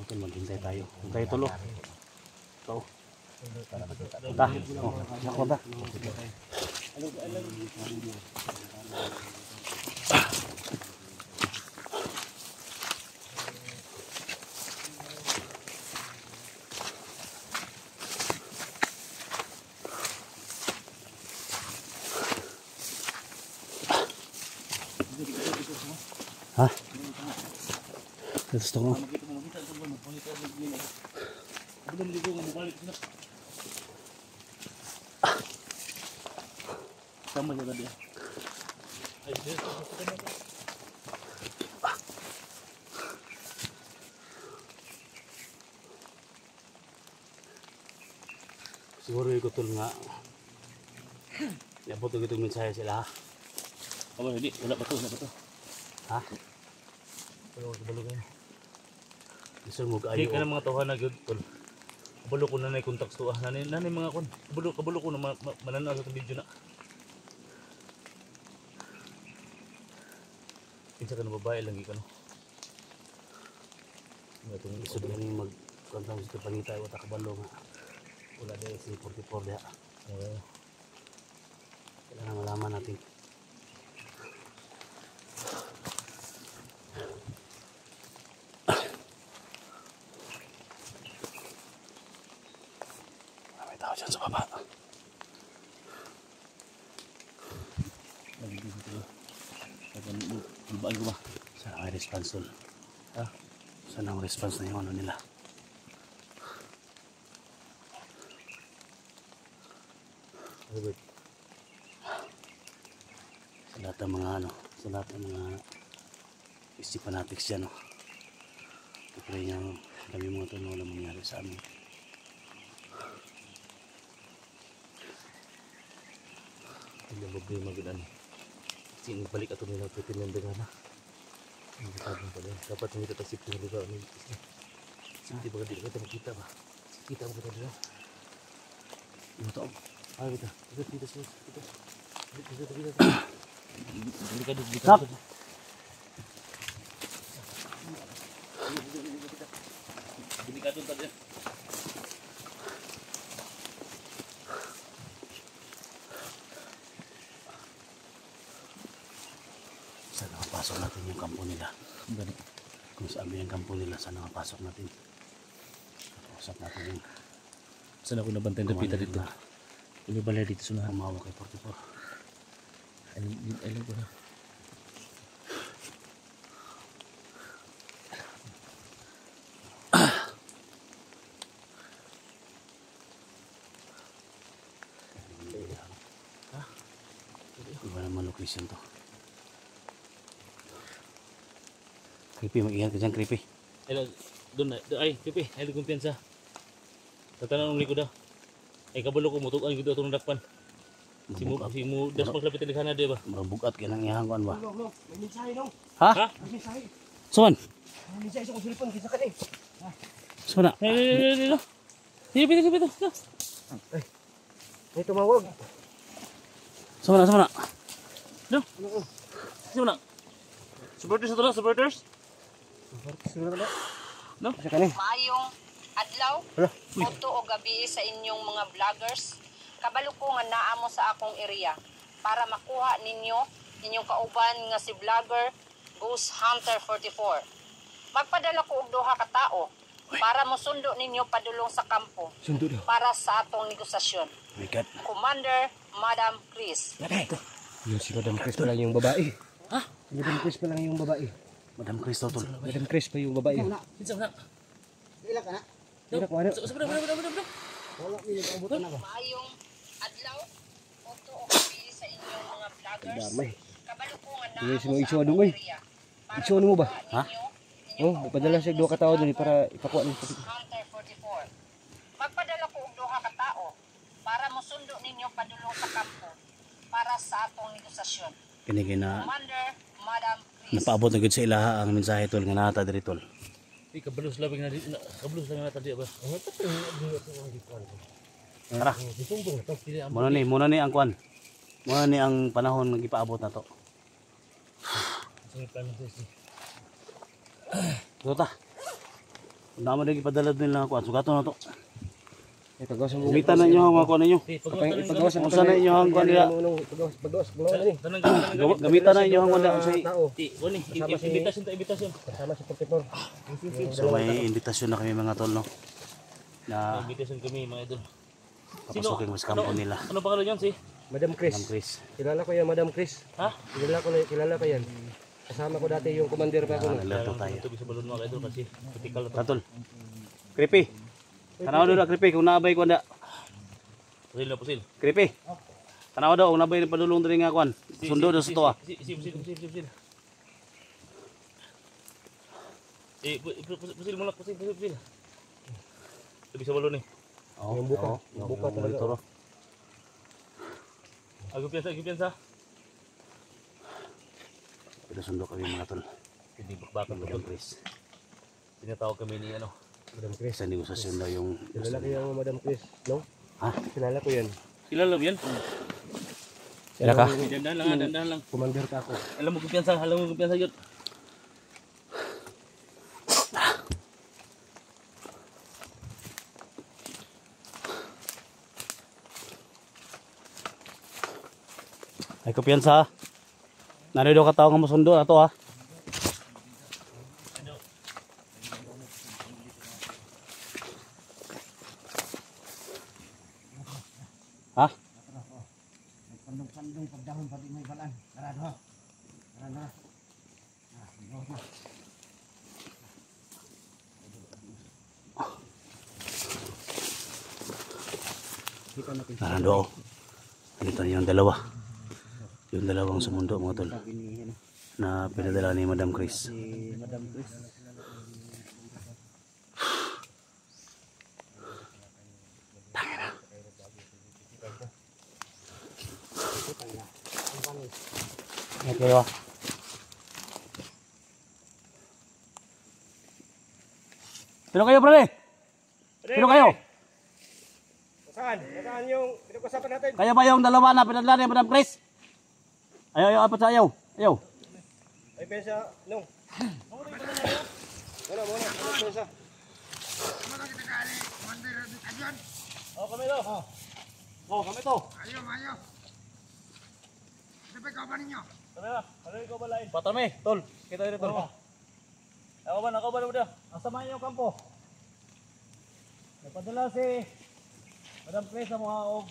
Tol, maghintay tayo. Kung tayo tulo. Ikaw. Ta. Oh, ako ta. Ha? Gusto ko. Sama niya tadi. Siguro ikot tol nga. Yapot ko itong mensahe sila. Apa tadi? Wala pa to, wala pa to. Ha? Pero kabalo kayo. Gusto mo Ay, kaayo. kana mga tawhan na gyud tol. Kabalo ko na nay contacts to ah. Nanay mga kon. Kabalo ko na mananaw sa video na. Kinsa ka na babae lang ikano. Ngatong Gusto ko rin mag-kontang sa panitay o takabalo nga. Wala dahil si 44 diha. Kailangan malaman natin. May tao dyan sa baba. Ibaan ko ba? Sana may response tol. Ha? Sana ang response na yung ano nila. Robert. Sa lahat ng mga ano, sa lahat ng mga fanatics dyan, no? Kapag niya kami mga ito na walang mangyari sa amin. Hindi mo problema gud ano. Kasi balik ato nila pitinendagan na. Ang kitabang pala. Dapat hindi kita sip ng lugar ni. Hindi ba di kita makita ba? Kita mo kita dito. Ito. Ah, kita. Kita. Delikado. Stop! Delikado tadi. Sana mapasok natin yung kampo nila. Ganun. Kung saan yung kampo nila, sana mapasok natin. Usap natin yung Saan ako nabantay na pita dito? Ini balay dito sunahan. kumawa kay 44. Alam ko na. Iba naman location to. Creepy, mag-ingat ka dyan, creepy. Doon ay, pipi, ay kumpiyansa. Tatanan ng likod daw. Ay kabalo ko mutukan gud atong dakpan. Si mo das maglapit sa likana di ba? Mabugat ka ng ihang kuan ba? No, may mensahe no. Ha? Ha? May mensahe. Saan? May mensahe sa kong cellphone kinsa ka ni. Saan na? Ay, pito. May tumawag. Saan na? No. Sino na? Supporters. Siguro na. No? Kinsa ka ni? Maayong adlaw, Hala. adto o gabi sa inyong mga vloggers. Kabalo ko nga naa mo sa akong area para makuha ninyo inyong kauban nga si vlogger Ghost Hunter 44. Magpadala ko og duha ka tawo para mosundo ninyo padulong sa kampo Sundo daw. para sa atong negosasyon. Oh my God. Commander Madam Chris. Yung si Madam Chris pa lang yung babae. Ha? Si Madam Chris pa lang yung babae. Madam Cristo tol. Madam Chris pa yung babae. Kinsa na? Ila ka na? Ila ko ano? Sabra. Wala mi nag-abutan na ba? Maayong adlaw, adto o gabi sa inyong mga vloggers. Damay. Kabalo ko nga Tingnan naa si mo mga sa itsura akong dun, eh. area. Itsura mo ba? Ha? Oh, magpadala siya duha ka tao dun para ipakuha ni Hunter 44. Magpadala ko og duha ka tawo para mosundo ninyo padulong sa kampo para sa atong negosasyon. Kini na Commander Madam Chris. napaabot na gud sa ilaha ang mensahe tol nga nata diri tol. Ay kabalos lang na tadi ba? Tara. Muna ni ang kuan. Muna ni ang panahon nga gipaabot na to. Sige plano sis. Ito ta. Naman lagi padala nila ako. Sugato na to. Ipagawas mo. Gamitan na inyo ang mga kuha ninyo. Ipagawas Kung saan na inyo ang kuha nila. Pagawas. Pagawas. Gamitan na inyo ang kuha nila. Tao. Invitasyon. Kasama si 44. So may invitasyon na kami mga tol, no? Na Invitasyon kami mga idol. papasukin mo sa kampo nila. Ano pangalan yan si? Madam Chris. Madam Chris. Kilala ko yan, Madam Chris. Ha? Kilala ko yan. Kasama ko dati yung commander pa ako. Alerto tayo. Ito sa balon mga idol kasi critical na to. Tatol. Creepy. Tanaw daw na creepy kung naabay ko na. Pusil na pusil. Creepy. Tanaw daw kung naabay padulong diri nga kuan. Sundo daw sa to ah. Pusil. Pusil mo lang, pusil. Ito sa balon eh. Oh, Yung buka. Yung Buka talaga. monitor. Agad piyansa. Pero sundo kami mga tol. Hindi bakbakan Madam Chris. Tinatawag kami ni ano. Madam Chris. Sa negosasyon daw yung Kilala ko yung Madam Chris. No? Ha? Kilala ko yan. Kilala mo yan? Kaya ka? Dandahan lang. Commander ka ako. Alam mo kumpiyansa yun. Ay kumpiyansa ha. Nari daw katao nga masundo na to ha. Ha? Sandong pagdahon pati may balan. Karado ha. Karado ha. Narando ako. Andito na yung dalawa. Yung dalawang sumundo mga tol. Na pinadala ni Madam Chris. Madam Chris. Okay ba? Sino kayo pre? Sino kayo? Saan yung pinag-usapan natin? Kaya ba yung dalawa na pinadala ni Madam Chris? Ayaw, apat sa ayaw. Ayaw. Ay, pensa, nung. Muna, pensa. Oh, kami to. Oh, kami to. Kami na. Ano ikaw ba lain? Patame, tol. Kita dito, tol. Ako ba na? Asamahan niyo ang kampo. Nagpadala si Madam Chris sa mga og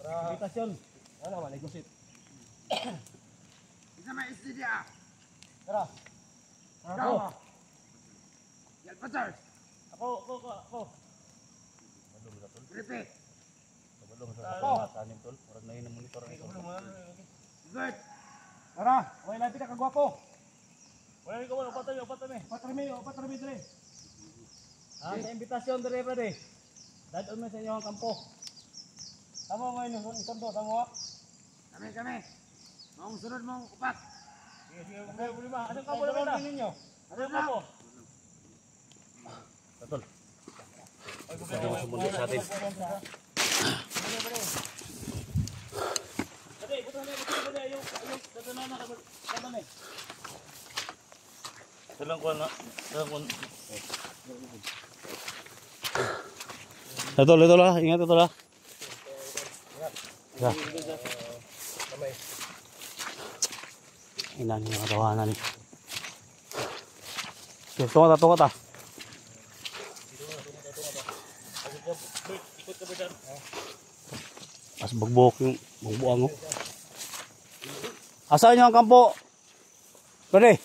para invitasyon. Ano, maligusit. Isa may istidia. Tara. Ikaw. Yalpaters. Ako. Repeat. Ako. Tanim, tol. Parang na yun ang monitor nito. Good. Tara, okay lang pinakagwapo. Wala ikaw ba? Patame. Patrami dire. Ah, sa invitasyon dire pre. Dadon mo sa inyo ang kampo. Tama mo yun, isundo, tama mo. Kami. Maong sunod mong upat. Sige, problema. Anong kampo naman na? ninyo? Anong kampo? Tol. Ito yung sumunod sa atin. Buto na. Yung dadana na kami. Dalang kuwan na. Ito lah, ingat ito lah. Ya. Inan yung katawanan ni. Tunga ta. As bagbok yung bugbuang oh. Asa nyo ang kampo? Pwede.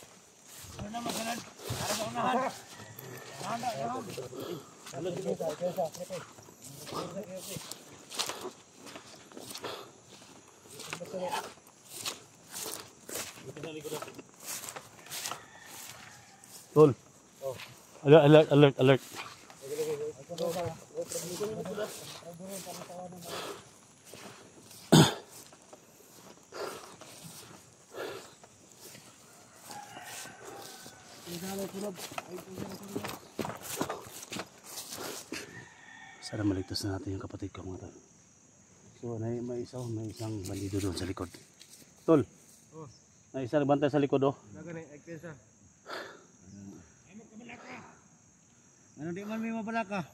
Tol. Alert. Sana maligtas na natin yung kapatid ko mga tol. So may isang bandido doon sa likod. Tol. May isa nagbantay sa likod oh. Nagani, ay pensa. Ano di man may mabalaka?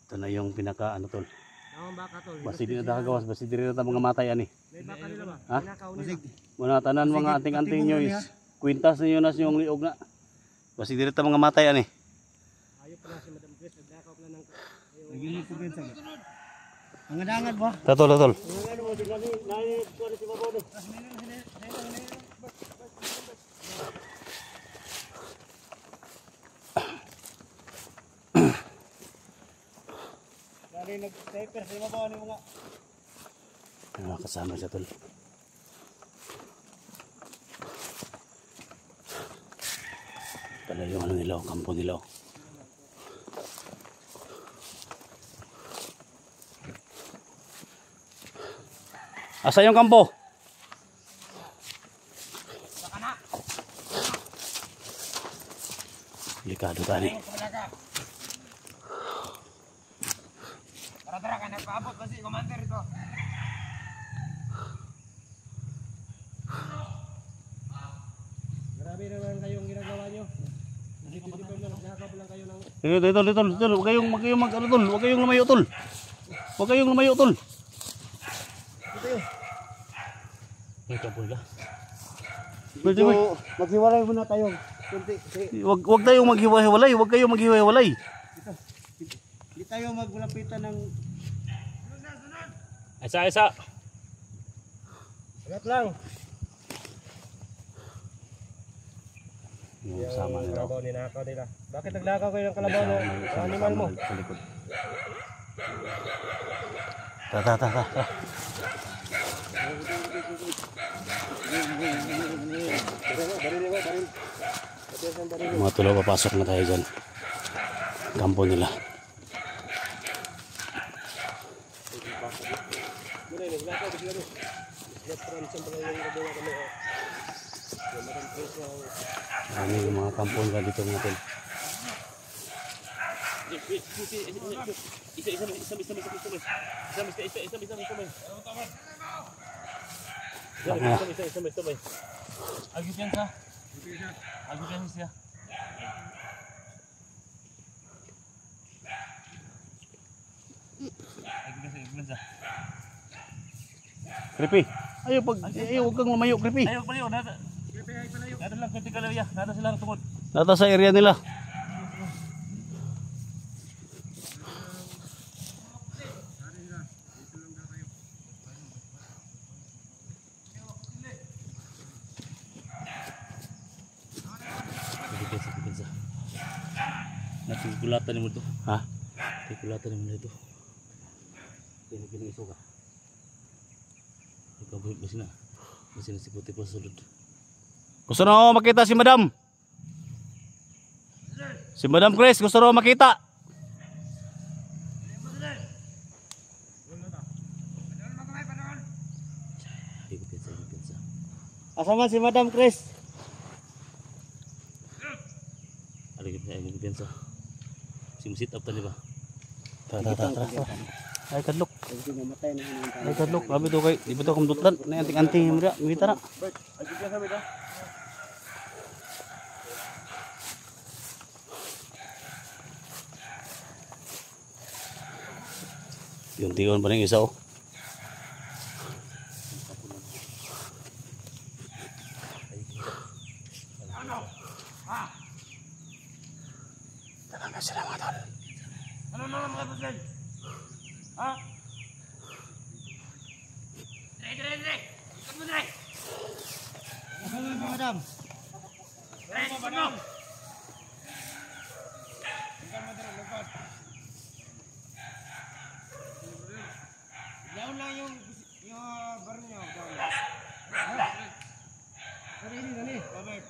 Ito na yung pinaka ano tol. Nawang baka tol. Basi di na nakagawas, basi di rin na mga matay ani. May baka nila ba? Ha? Pinakaw nila. Muna tanan mga anting-anting nyo is kwintas ninyo nas yung liog na. Basi di rin na mga matay ani. Ayaw pala si Madam Grace, nagnakaw pala ng... Naging ko pinsa ka. Ang dangan ba? Tatol, tatol. Ano mo, tignan ni, nai, kuha si Babaw do. Dali nag-sniper sa Babaw ni mga... Ano kasama siya tol. Pala yung ano nila, kampo nila. Asa yung kampo? Delikado tani. Tara ka, nagpaabot ba si Commander ito? Grabe naman kayong ginagawa nyo. Nasititipin na, nagnakaw lang kayo ng... Dito, huwag kayong mag ano tol, huwag kayong lumayo tol. Huwag kayong lumayo tol. May kampo nila. Pwede ba? Maghiwalay muna tayo. Kunti, Huwag tayong maghiwa-hiwalay, huwag kayong maghiwa-hiwalay. Hindi tayo maglapitan ng... Isa. Agad lang. Yung sama nila. Kalabaw ninakaw nila. Bakit naglakaw kayo ng kalabaw ng animal mo? Sa likod. Ta. Mga tulo, papasok na tayo dyan. Kampo nila. Ano yung mga kampo nila dito mga tol. Creepy. Ayaw huwag kang lumayo, Creepy. Ayaw palayo, nada. Nada lang kritikal ya, nada sila tungod. Nata sa area nila. Pinsa. Natigulatan mo ito. Ha? Natigulatan mo ito. Kini iso ka. Ikabuhit mo sila. Masih si putih po sulod. Gusto na ako makita si Madam. Si Madam Grace, gusto na ako makita. Ikut pinsa. Asa man si Madam Chris? Ikut pinsa. Sim-sit up tadi ba? Ta. Ay kadlok. Hindi mamatay na yun. Ay kadlok. Labi to kay. Di ba to kumdutlan? Na anting-anting mo dia. Mita na. Yung tion pa rin isa oh. Talaga sila mga tol. Ano mga kapatid? Ha? Dire. Ikot mo dire. Asa man si Madam? Dire, ikot mo. Down lang yung baril niyo. Dali. Robert.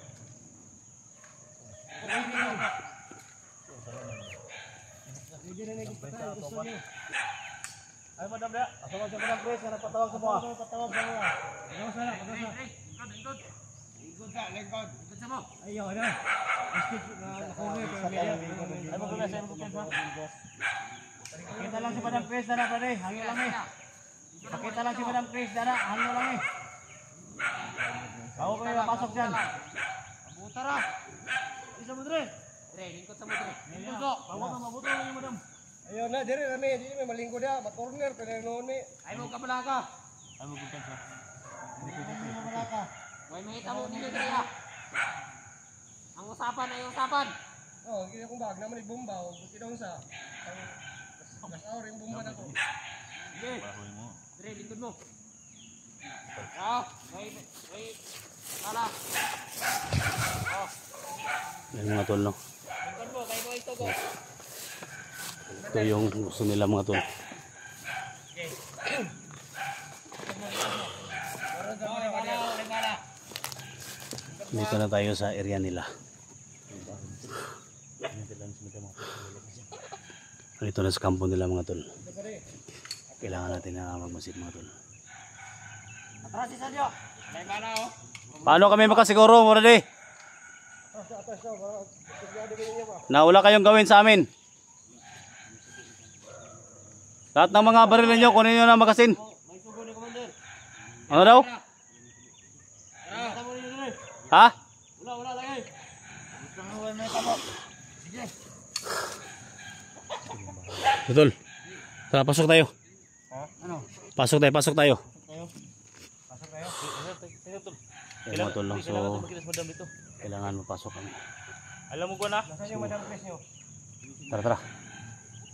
Hindi na nagpatay. Gusto niyo. Ay madam dia. Asa man si Madam Grace na patawag sa mga. Patawag sa mga. Ikot. Ikot sa lengkod. Ikot sa mo. Ayaw na. Ay mo gula sa imong pinsa. Pakita lang si Madam Chris dara pare. Hangyo lang eh. Pakita lang si Madam Chris dara. Hangyo lang eh. Ako kayo napasok dyan. Abutara. Isa mo dire. Dre, lingkod sa mo dre. Lingkod ko. Pawag na mabuto lang yung madam. Ayun na, dire rami, di may malingkod ya, ma-corner pero noon ni. Ay mo ka pala ka. Ay mo bukan sa. May mahita mo ninyo dre ha. Ang usapan ay usapan. Oh, kaya kung bag naman ibomba, buti daw sa. Mas ring bomba na ko. Sige. Dre, lingkod mo. Wait. Ala. Yan mga tol, no? Lingkod mo, kay mo ito go. Ito yung gusto nila mga tol. Dito na tayo sa area nila. Dito na sa kampo nila mga tol. Kailangan natin na magmasid mga tol. Atras si Sadio. May bala oh. Paano kami makasiguro, Morade? Na wala kayong gawin sa amin. Lahat ng mga baril ninyo, kunin nyo na magasin. May sugo ni Commander. Ano daw? Tamo ninyo dre. Ha? Wala lagi. Pangawan na tamo. Sige. Betul. Tara, pasok tayo. Ha? Ano? Pasok tayo. Pasok tayo. Yan mga tol, no? Kailangan So, makita sa madam dito. kailangan mapasok kami. Alam mo ko na. Nasaan yung madam press nyo? Tara.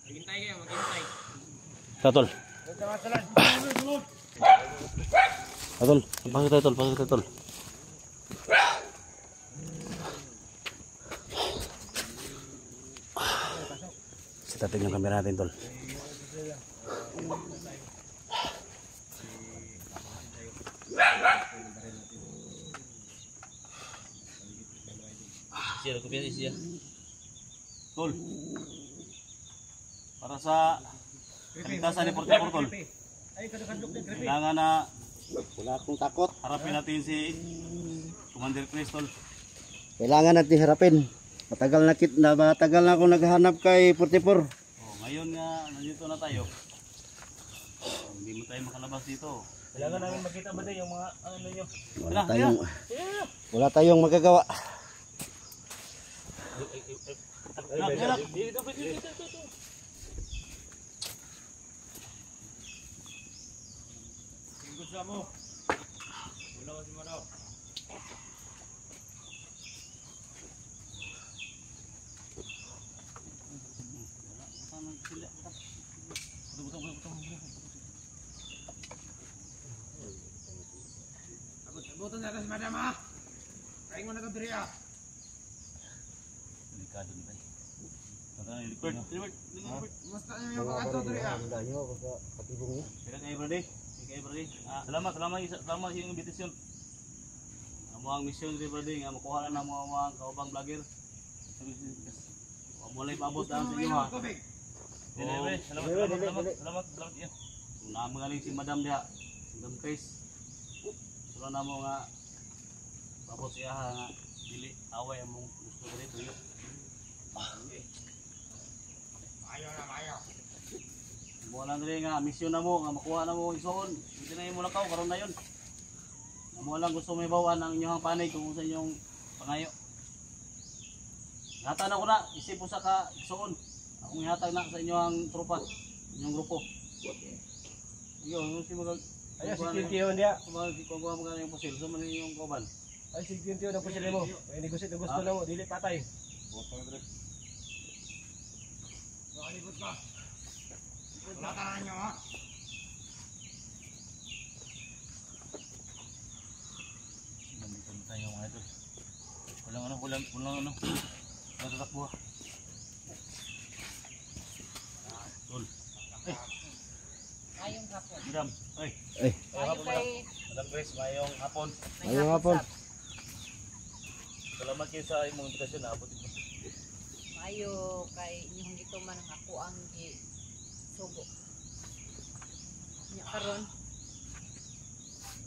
Maghintay kayo, maghintay. Tara, tol. Tara, tara. Tol, pasok tayo, tol. Pasok tayo, tol. Sitatin yung camera natin, tol. Siya, kumpiyansa siya. Tol. Para sa kaligtasan ni Portipor, tol. Ay, kadukadlok na gripe. Kailangan na Wala akong takot. harapin natin si Commander Chris, tol. Kailangan natin harapin. Matagal na ako naghahanap kay 44. Ngayon nga, nandito na tayo. Hindi mo tayo makalabas dito. Kailangan namin makita ba yung mga ano nyo. Wala tayong magagawa. Lingkod sa mo. Wala kasi mo daw. Buto na si madam ha. Kain mo na ka diri ah. Delikado ni tayo. Libert. Musta niyo yung pagkato diri ah. Kaya kayo, brother. Salamat yung invitation. Amo ang mission ni brother nga makuha na mga kaubang vlogger. Mulai paabot lang sa inyo ha. Tubig. Salamat iyo. Una magaling si Madam dia, Madam Chris. Sula na mo nga paabot siya nga dili away among gusto dito yo. Mayo. Mo lang diri nga mission na mo nga makuha na mo isuon. Hindi na imo lakaw karon na yon. Mo lang gusto may bawan ang inyong panig kung sa inyong pangayo. Hatag na ko na isip po sa ka isuon. Akong ihatag na sa inyong tropa, inyong grupo. Yo, si mag Ay, security yun dia. kung mga yung pusil, so man yung kauban. Ay, security yun ang pusili mo. Ay, negosyate ang gusto na mo. Dili patay. Nakalibot ka. Wala ka na nyo ha. Nandito na tayo mga idol. Walang natatakbo ha. Tol. Ngayong hapon. Madam, ay. Mayo kay Madam Grace, mayong hapon. Ngayong hapon. Salamat kayo sa imong invitasyon na abot ito. Mayo kay inyong dito man ang ako ang sugo. Nya karon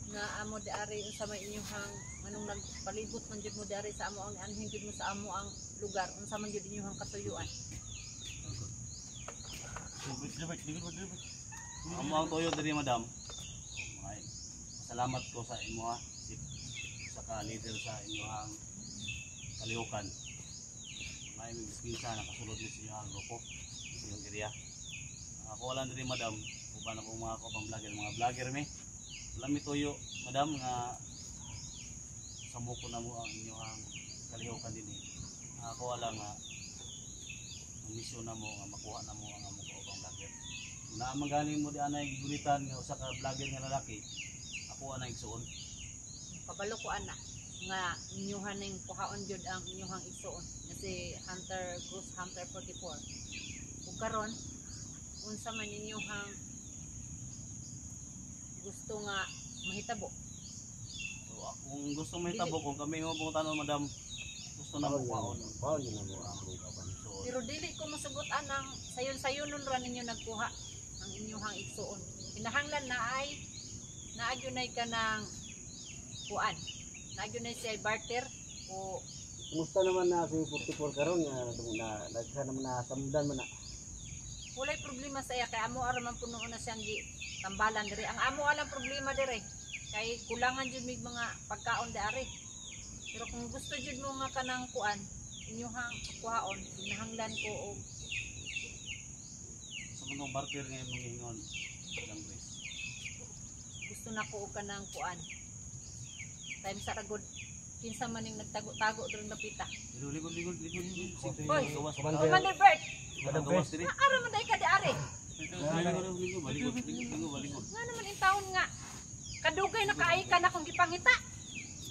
na amo di ari unsa may inyong hang anong nagpalibot man jud mo di ari sa amo ang anhin jud mo sa amo ang lugar unsa man jud inyong katuyuan. Amo ang toyo diri madam. Ay, salamat ko sa imo ha. Sa ka leader sa inyong kalihukan. May pinsa nakasulod ni siya ang grupo sa iyong area. Ako wala na rin madam, uban ako mga kapang vlogger mi. Wala mi tuyo madam nga sambo ko na mo ang inyong kalihukan din eh. Ako wala nga ang misyon na mo nga makuha na mo ang among kaupang vlogger. Na magaling mo di anay gigulitan nga usa ka vlogger nga lalaki. Ako anay igsuon. Kabalo ko ana nga inyuhan ning kuhaon jud ang inyuhang igsuon nga si Ghost Hunter 44. Ug karon unsa man inyuhang gusto nga mahitabo? So, kung gusto mo hitabo kung kami mo pong tanong madam, gusto na mo kuhaon. Kuhaon yun ang among kauban. So, Pero dili ko masugot anang sayon-sayonon ra ninyo nagkuha ang inyuhang igsuon. Kinahanglan na ay naagyunay ka ng kuan. Naagyunay siya barter o Kumusta naman na si 44 karon nga nagka naman na samdan man na. walay problema sa iya kay amo ara man puno na siyang tambalan diri. Ang amo alang problema diri kay kulangan jud mig mga pagkaon dari. Pero kung gusto jud mo nga kanang kuan, inyuhang kuhaon, kinahanglan ko og sa mga barter nga imong hingon, madam Chris. gusto na ko og kanang kuan. Time sa ragod kinsa man ning nagtago-tago diri napita. Ligod. Hoy, Gawas. Commander Bert, Madam gawas diri. ara man day ka di ari. Ligod. Nga naman in taon nga kadugay na kaay ka na kung gipangita.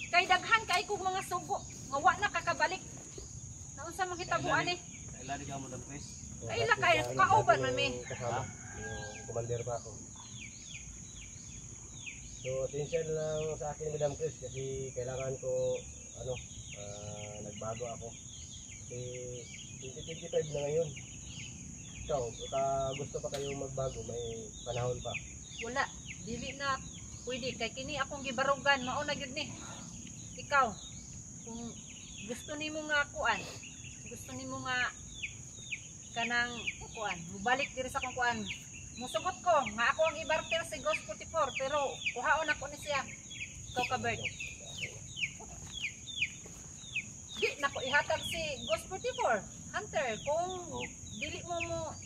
Kay daghan kay kog mga sugo nga wa na kakabalik. Naunsa man hitabuan ni? Kailan ka madam Chris? Ay la kay kauban man mi. Kasama, yung commander pa ako. So, essential lang sa akin, Madam Chris, kasi kailangan ko, nagbago ako. Kasi 2025 na ngayon. Ikaw, gusto pa kayong magbago, may panahon pa. Wala, dili na pwede kay kini akong gibarugan mao na gyud ni. Ikaw, kung gusto nimo nga kuan, gusto nimo nga kanang kuan, mubalik diri sa akong kuan. Musugot ko nga ako ang ibarter si Ghost 44 pero kuhaon ako ni siya. Ikaw ka Bird. Di nako ihatag si Ghost 44 Hunter kung dili mo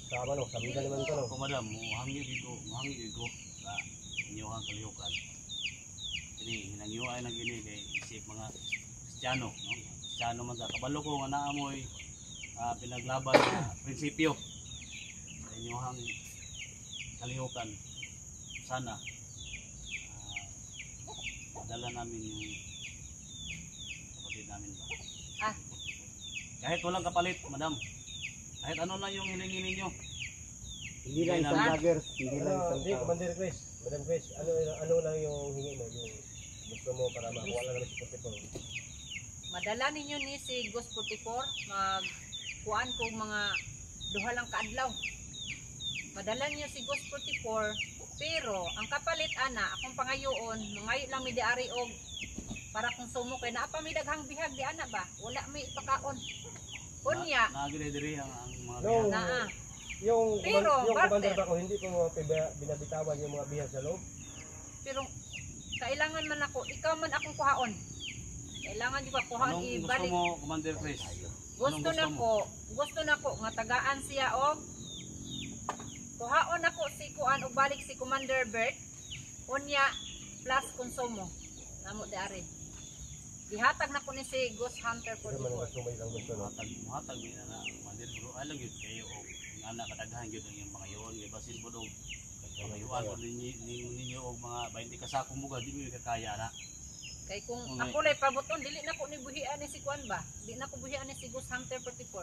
Sama no, sabi naman ito no. Ako madam, muhangi dito sa inyong kalihukan. Kini hinangyuay na gini kay isip mga Kristiyano, no? Kristiyano man sa kabalo ko nga naamoy pinaglaban na prinsipyo sa inyong kalihukan. Sana madala namin yung kapatid namin ba. Kahit walang kapalit, madam. Kahit ano lang yung hilingin ninyo. Hindi lang isang vloggers, hindi lang isang Hindi, tao. Commander Chris, Madam Chris, ano lang yung hingi mo, yung gusto mo para makuha lang namin si 44. madala ninyo ni si Ghost 44 magkuan ko mga duha lang kaadlaw. Madala niyo si Ghost 44 pero ang kapalit ana akong pangayoon mangayo lang mi diari og para konsumo kay naa pa mi daghang bihag di ana ba wala mi ipakaon unya Nagire-dire ang mga No. bihag. naa Yung Pero, commander barter. ba ko, hindi ko binabitawan yung mga bihag sa loob. pero kailangan man ako ikaw man akong kuhaon kailangan di ba kuhaon Anong gusto ibalik mo, Commander Chris? gusto na ko nga tagaan siya og kuhaon ako si kuan og balik si Commander Bert unya plus konsumo namo diari ihatag na ko ni si Ghost Hunter Pero man 44 gusto mo ilang gusto no. Muhatag mi na Commander bro. Alam gyud kayo og ana kadaghan gyud ang iyong mga yon kay basin po dog. Pangayuan ko ninyo og mga 20 ka sakong muga di mi kakaya na. kay kung Okay. ako lay pabuton dili na ko ni buhian ni si kuan ba di na ko buhian ni si Ghost Hunter 44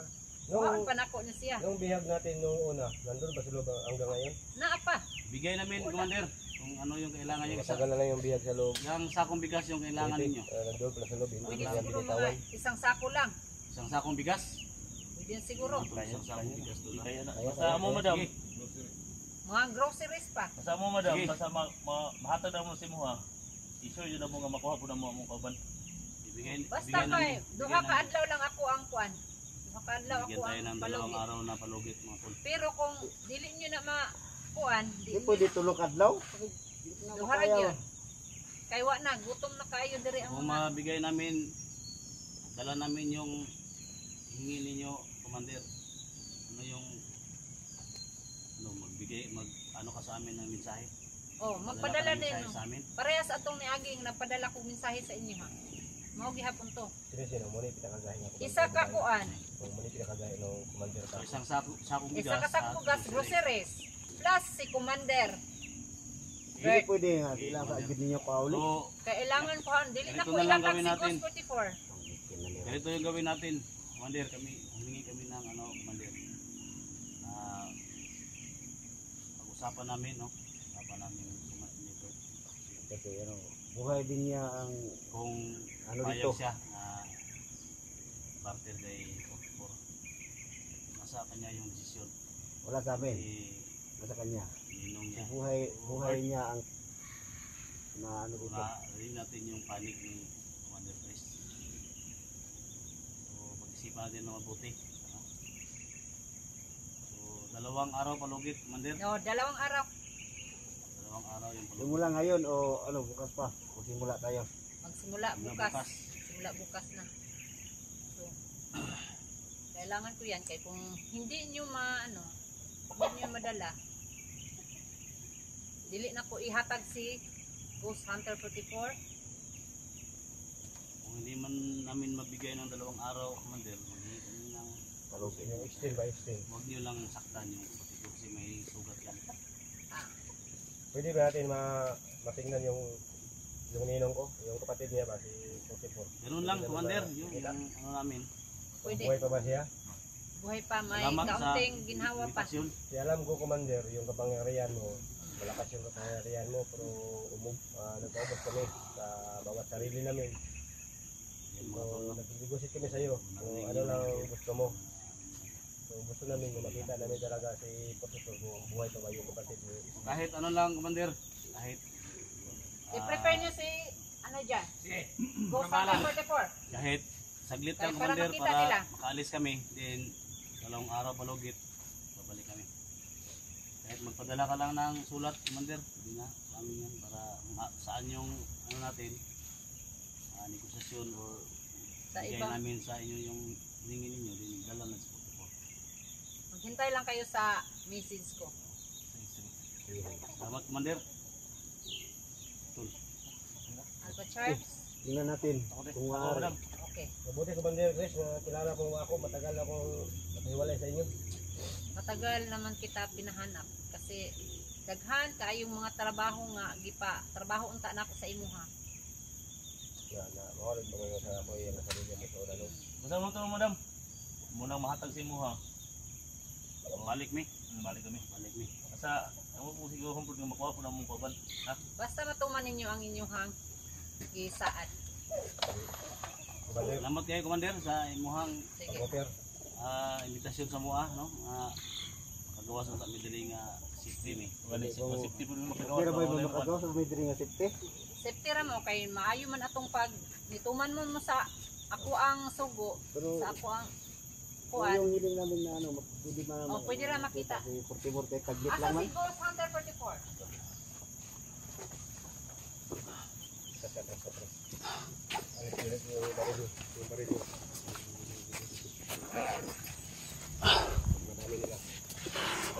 Nung, kuhaon pa nako ni siya nung bihag natin nung una, nandun ba sa loob hanggang ngayon? naa pa Bigay namin Commander kung ano yung kailangan niyo sa Matagal na lang yung bihag sa loob. yung sakong bigas yung kailangan ninyo. Nandun pala sa loob, hindi pwede lang siguro mga binitawan. isang sako lang Isang sakong bigas. pwede siguro Isang sakong bigas to na. Kaya na. Kaya, Basta mo madam. Sige. mga groceries pa Basta mo madam. Sige. Basta mahatag na mo si mo ha. I-sure yun na mo nga makuha po na mo among kauban. Ibigay basta bigyan kay namin- duha bigyan ka namin- adlaw lang ako ang kuan duha ka adlaw Bigyan ako tayo ang ng dalawang palugit araw na palugit mga tol. pero kung dili nyo na makuan Hindi pwede tulog adlaw. duha ra gyud kay wa na gutom na kayo diri ang Kung mga mabigay namin, dala namin yung hingi ninyo, Commander. amin ng mensahe. Oh, magpadala ka ng din. mensahe sa amin. Parehas atong niaging nagpadala ko mensahe sa inyo ha. Mao gihapon to. Sino mo ni pinakagahin ako. Isa ka kuan, Mo ni pinakagahin ng commander So, ka. isang sakong bigas. isa ka sakong gas groceries plus si commander. Hindi pwede nga. Kailangan ka agad ninyo pauli. So, Kailangan ko dili na Ganito ko na lang ihatag gawin si natin. Ghost 44. ganito yung gawin natin. Commander, humingi kami ng Commander. Pag-usapan namin, no? Usapan namin dito. Kasi buhay din niya ang Kung Ano payag dito? siya na barter kay 44. Nasa kanya yung desisyon. wala sa amin. Kasi Nasa kanya. ninong niya. Buhay niya ang na ano dito. Rin natin yung panic ni Commander Chris. So, pag-isipan natin na mabuti. No? So, 2 araw palugit, Commander. No, 2 araw 2 araw yung palugit. Simula ngayon o bukas pa? O simula tayo? magsimula Simula bukas. Simula bukas na. So, kailangan ko yan kay kung hindi niyo hindi niyo madala. Dili na ko ihatag si Ghost Hunter 44. Kung hindi man namin mabigay ng 2 araw, Commander, magiging kami ng Yung extend by extend. huwag nyo lang saktan yung kapatid ko kasi may sugat yan. Pwede ba natin matingnan yung ninong ko, yung kapatid niya ba, si 44? Ganun lang, Commander, yung namin. Pwede. Buhay pa ba siya? Buhay pa, may Salamat sa kaunting ginhawa pa. invitasyon. Di alam ko, Commander, yung kapangyarihan mo, malakas yung kapangyarihan mo, pero nagpaubos kami sa bawat sarili namin. Yung So, mga tol, no? nag-negotiate kami sa iyo kung ano lang gusto mo. So, gusto namin yung makita namin talaga si Professor kung buhay pa ba yung kapatid mo. Kahit ano lang, Commander, kahit I-prepare niyo si dyan? Ghost Hunter 44. kahit saglit Kahit lang, para Commander, makita para nila. makaalis kami, then 2 araw palugit, babalik kami. Kahit magpadala ka lang ng sulat, Commander, hindi na, kami yan, para saan yung natin, negosasyon or Sa bigay ibang, namin sa inyo yung hiningi ninyo, din dala na sa 44. maghintay lang kayo sa message ko. Salamat, Commander. Tul. Alpha Charles? Tingnan natin kung maaari. Okay. Mabuti, Commander Chris, na kilala mo ako, matagal akong nahiwalay sa inyo. Matagal naman kita pinahanap kasi daghan kaayong mga trabaho nga trabaho unta na ako sa imuha. Na mawalad mo ngayon sa ako yung sarili mo sa ulan. Basta mo ito, madam. Munang mahatag sa imo ha. Balik mi. Balik kami. Balik mi. Basta, ako po siguro kung pwede makuha po na mong kaban. Ha? Basta matuman ninyo ang inyong gisaad. Commander, Salamat kayo, Commander, sa imuhang Sige. Commander, invitasyon sa mua, no? Makagawa sa midali nga safety mi. Wala si safety po naman makagawa. Pero ba yung makagawa sa may diri nga safety? Safety ra mo kay maayo man atong pag nituman mo sa ako ang sugo, Pero sa ako ang kung kuan. yung hiling namin na pwede man Oh, pwede ra makita. Si 44 kay taglit Asa lang man. si Ghost Hunter 44?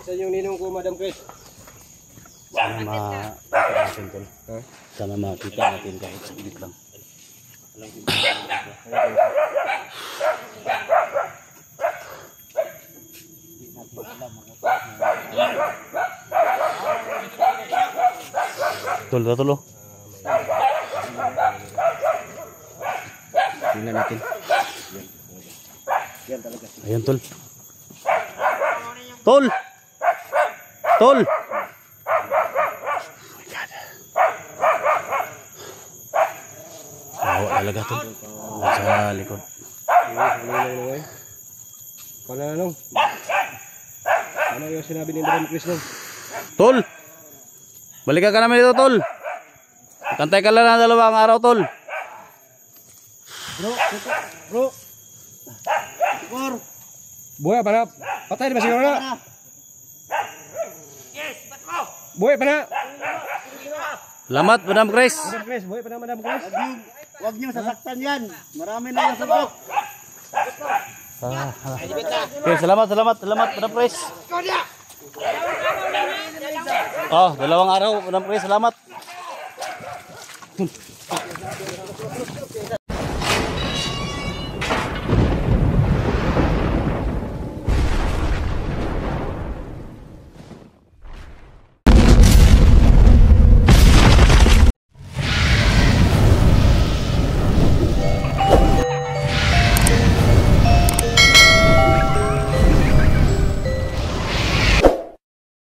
Asan yung ninong ko, Madam Chris? Sana makita natin tol. Sana makita natin kahit saglit lang. Tol, tulo. Tingnan natin. Yan talaga. Ayan, tol. Tol! Tol! Bawa talaga, tol. Sa likod. Pananong? Ano yung sinabi ni Madam Chris nung? Tol! Balikan ka namin dito, tol. Kantay ka lang na 2 araw, tol. Bro. Por. Buhay pa na? Patay na ba siguro na? Buhay pa na? Salamat, Madam Chris. Madam Chris, buhay pa na, Madam Chris? Wag niyo sasaktan yan. Marami na yung subok. Okay, salamat, Madam Chris. Dalawang araw lang ha. Oh, dalawang araw, Madam Chris, salamat.